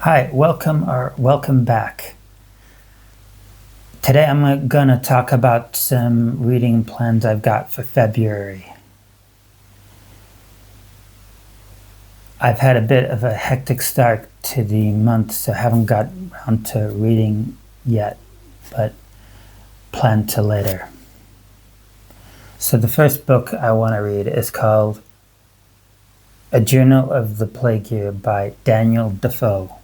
Hi, welcome back. Today I'm gonna talk about some reading plans I've got for February. I've had a bit of a hectic start to the month, so I haven't got around to reading yet, but plan to later. So the first book I want to read is called A Journal of the Plague Year by Daniel Defoe.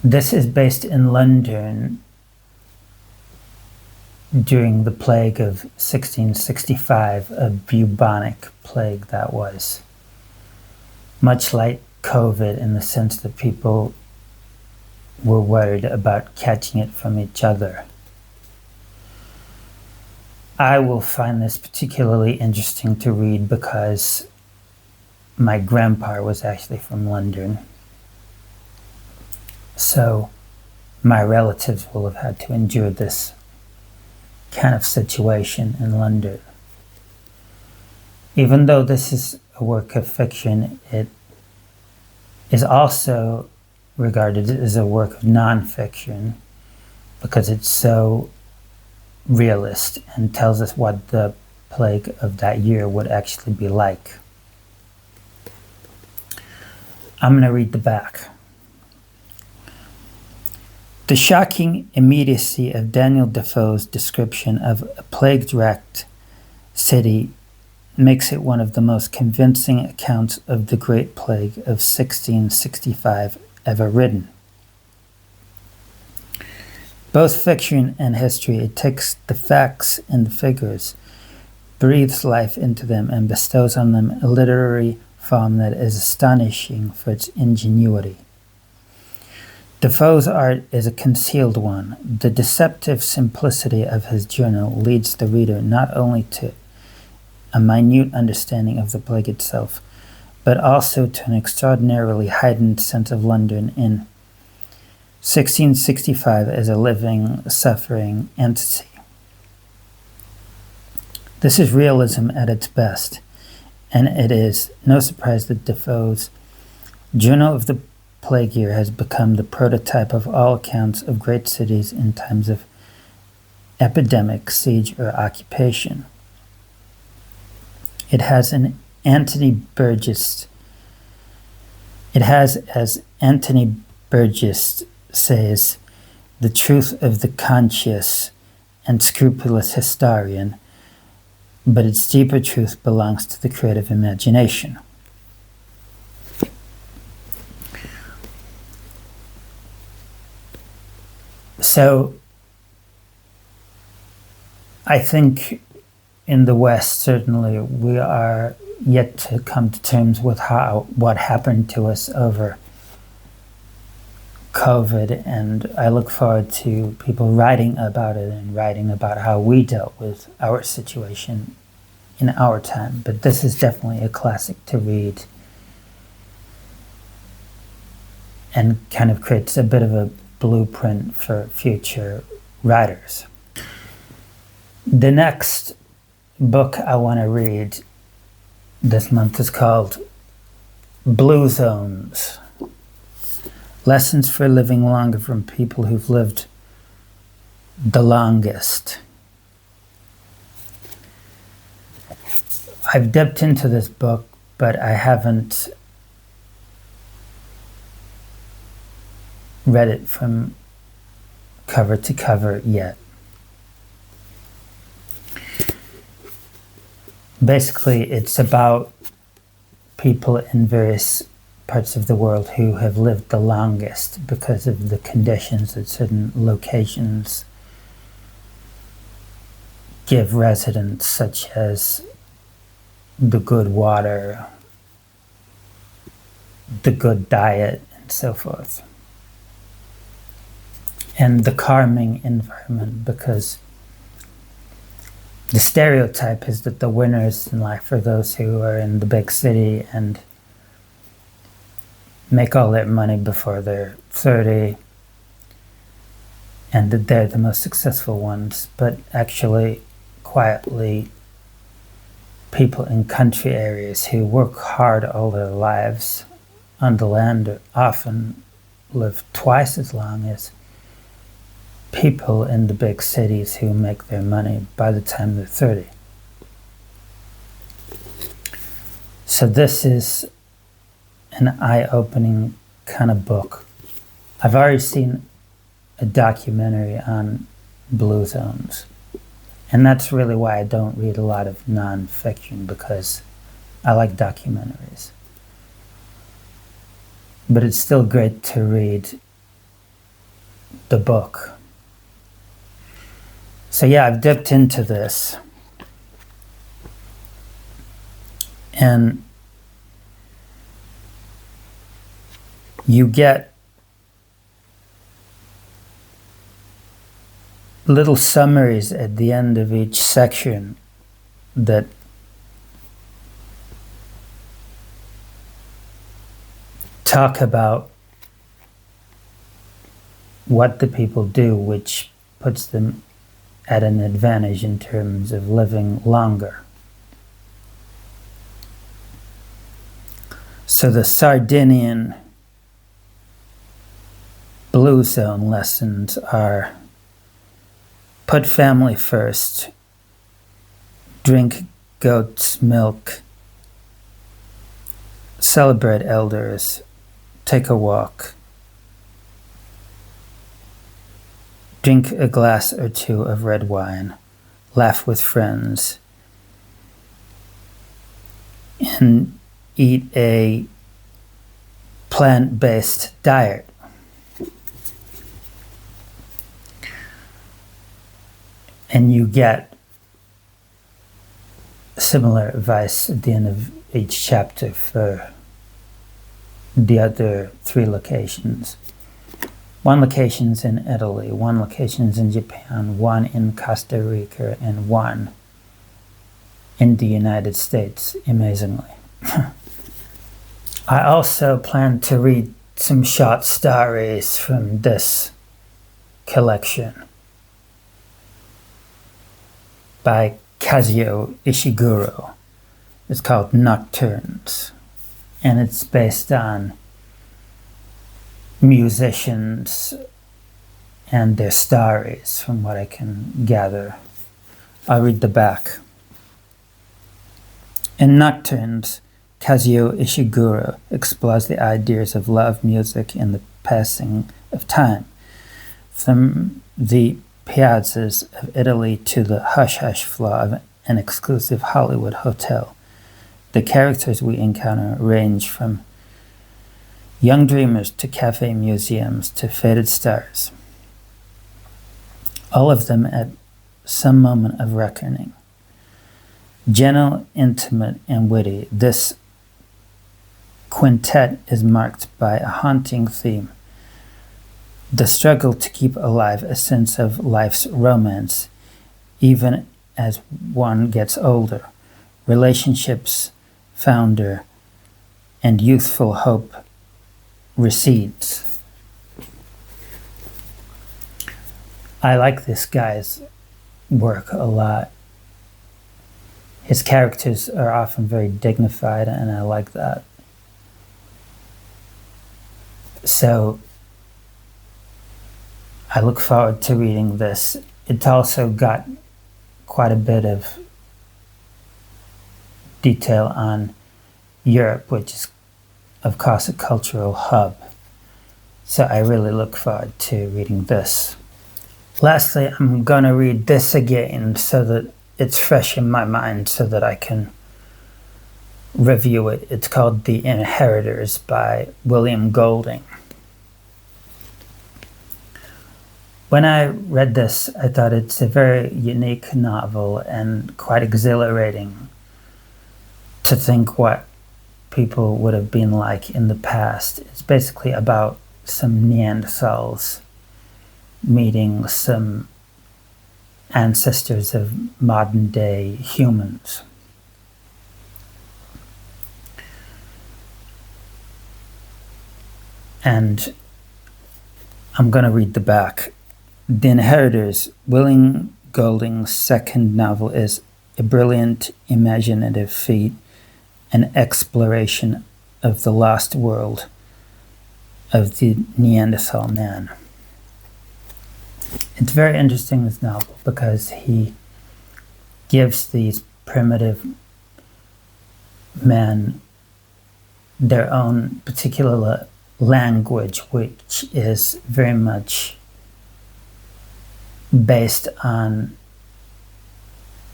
This is based in London during the plague of 1665, a bubonic plague that was. Much like COVID in the sense that people were worried about catching it from each other. I will find this particularly interesting to read because my grandpa was actually from London. So my relatives will have had to endure this kind of situation in London. Even though this is a work of fiction, it is also regarded as a work of nonfiction because it's so realist and tells us what the plague of that year would actually be like. I'm going to read the back. The shocking immediacy of Daniel Defoe's description of a plague-wrecked city makes it one of the most convincing accounts of the Great Plague of 1665 ever written. Both fiction and history, it takes the facts and the figures, breathes life into them, and bestows on them a literary form that is astonishing for its ingenuity. Defoe's art is a concealed one. The deceptive simplicity of his journal leads the reader not only to a minute understanding of the plague itself, but also to an extraordinarily heightened sense of London in 1665 as a living, suffering entity. This is realism at its best, and it is no surprise that Defoe's Journal of the Plague Year has become the prototype of all accounts of great cities in times of epidemic, siege, or occupation. It has, as Anthony Burgess says, the truth of the conscious and scrupulous historian, but its deeper truth belongs to the creative imagination. So I think in the West, certainly, we are yet to come to terms with what happened to us over COVID, and I look forward to people writing about it and writing about how we dealt with our situation in our time. But this is definitely a classic to read and kind of creates a bit of a blueprint for future writers. The next book I want to read this month is called Blue Zones: Lessons for Living Longer from People Who've Lived the Longest. I've dipped into this book, but I haven't read it from cover to cover yet. Basically, it's about people in various parts of the world who have lived the longest because of the conditions that certain locations give residents, such as the good water, the good diet, and so forth. And the calming environment, because the stereotype is that the winners in life are those who are in the big city and make all their money before they're 30, and that they're the most successful ones. But actually, quietly, people in country areas who work hard all their lives on the land often live twice as long as people in the big cities who make their money by the time they're 30. So this is an eye-opening kind of book. I've already seen a documentary on blue zones, and that's really why I don't read a lot of nonfiction, because I like documentaries. But it's still great to read the book. So yeah, I've dipped into this. And you get little summaries at the end of each section that talk about what the people do, which puts them at an advantage in terms of living longer. So the Sardinian blue zone lessons are: put family first, drink goat's milk, celebrate elders, take a walk, drink a glass or two of red wine, laugh with friends, and eat a plant-based diet. And you get similar advice at the end of each chapter for the other 3 locations. 1 location's in Italy, 1 location's in Japan, 1 in Costa Rica, and 1 in the United States, amazingly. I also plan to read some short stories from this collection by Kazuo Ishiguro. It's called Nocturnes, and it's based on musicians and their stories, from what I can gather. I'll read the back. In Nocturnes, Kazuo Ishiguro explores the ideas of love, music, and the passing of time. From the piazzas of Italy to the hush-hush floor of an exclusive Hollywood hotel, the characters we encounter range from young dreamers to cafe museums to faded stars, all of them at some moment of reckoning. Gentle, intimate, and witty, this quintet is marked by a haunting theme: the struggle to keep alive a sense of life's romance, even as one gets older. Relationships founder and youthful hope recedes. I like this guy's work a lot. His characters are often very dignified, and I like that. So I look forward to reading this. It's also got quite a bit of detail on Europe, which is, of course, a cultural hub. So I really look forward to reading this. Lastly, I'm going to read this again so that it's fresh in my mind, so that I can review it. It's called The Inheritors by William Golding. When I read this, I thought it's a very unique novel and quite exhilarating to think what people would have been like in the past. It's basically about some Neanderthals meeting some ancestors of modern day humans. And I'm going to read the back. The Inheritors, William Golding's second novel, is a brilliant imaginative feat, an exploration of the lost world of the Neanderthal man. It's very interesting, this novel, because he gives these primitive men their own particular language, which is very much based on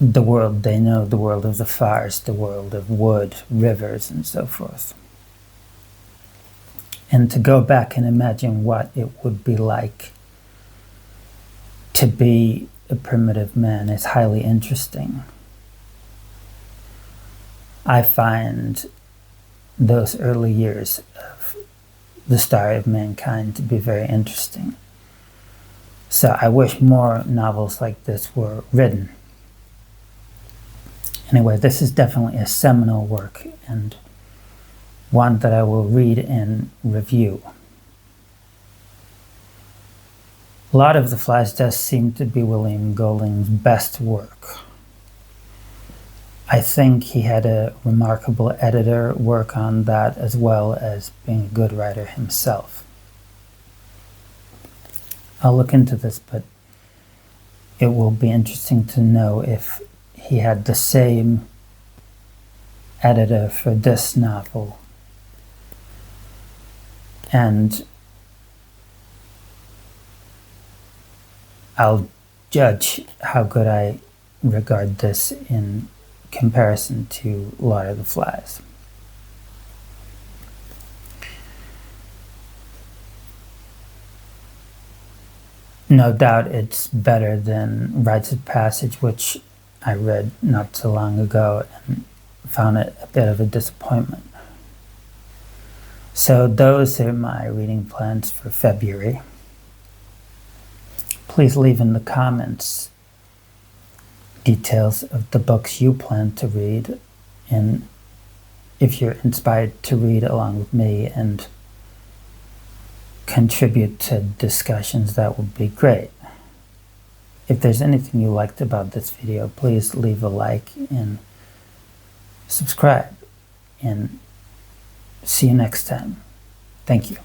the world they know, the world of the forest, the world of wood, rivers, and so forth. And to go back and imagine what it would be like to be a primitive man is highly interesting. I find those early years of the story of mankind to be very interesting. So I wish more novels like this were written. Anyway, this is definitely a seminal work and one that I will read and review. Lord of the Flies does seem to be William Golding's best work. I think he had a remarkable editor work on that, as well as being a good writer himself. I'll look into this, but it will be interesting to know if he had the same editor for this novel. And I'll judge how good I regard this in comparison to Lord of the Flies. No doubt it's better than Rites of Passage, which I read not so long ago and found it a bit of a disappointment. So those are my reading plans for February. Please leave in the comments details of the books you plan to read, and if you're inspired to read along with me and contribute to discussions, that would be great. If there's anything you liked about this video, please leave a like and subscribe, and see you next time. Thank you.